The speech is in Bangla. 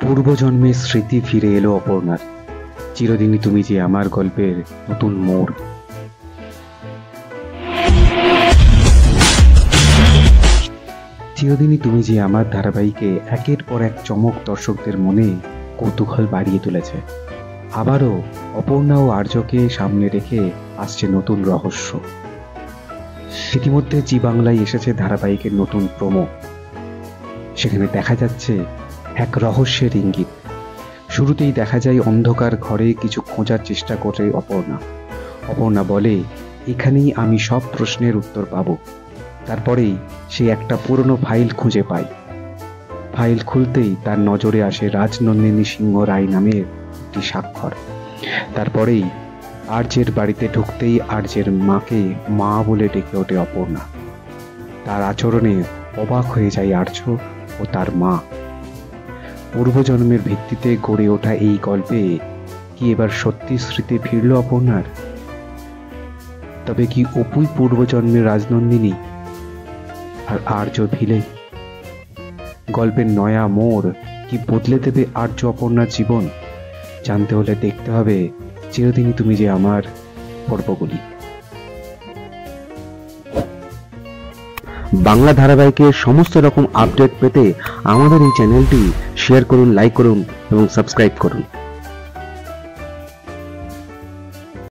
পূর্বজন্মের স্মৃতি ফিরে এলো অপর্ণার। চিরদিনই তুমি যে আমার গল্পের নতুন মোড়। চিরদিনই তুমি যে আমার ধারাবাহিকে একের পর এক চমক দর্শকদের মনে কৌতূহল বাড়িয়ে তুলেছে। আবারও অপর্ণা ও আর্যকে সামনে রেখে আসছে নতুন রহস্য। ইতিমধ্যে জি বাংলায় এসেছে ধারাবাহিকের নতুন প্রোমো। সেখানে দেখা যাচ্ছে এক রহস্যের ইঙ্গিত। শুরুতেই দেখা যায় অন্ধকার ঘরে কিছু খোঁজার চেষ্টা করে অপর্ণা বলে, এখানেই আমি সব প্রশ্নের উত্তর পাবো। তারপরেই সে একটা পুরনো ফাইল খুঁজে পায়। ফাইল খুলতেই তার নজরে আসে রাজনন্দিনী সিংহ রায় নামের একটি স্বাক্ষর। তারপরেই আর্যের বাড়িতে ঢুকতেই আর্যের মাকে মা বলে ডেকে ওঠে অপর্ণা। তার আচরণে অবাক হয়ে যায় আর্য ও তার মা। পূর্বজন্মের ভিত্তিতে গড়ে ওঠা এই গল্পে কি এবার সত্যি স্মৃতি ফিরল অপর্ণার? তবে কি অপুই পূর্বজন্মের রাজনন্দিনী আর আর্য ভিলে? গল্পের নয়া মোড় কি বদলে দেবে আর্য অপর্ণার জীবন? জানতে হলে দেখতে হবে চিরদিনই তুমি যে আমার পর্বগুলি। বাংলা ধারাবাহিকের সমস্ত রকম আপডেট পেতে আমাদের এই চ্যানেলটি শেয়ার করুন, লাইক করুন এবং সাবস্ক্রাইব করুন।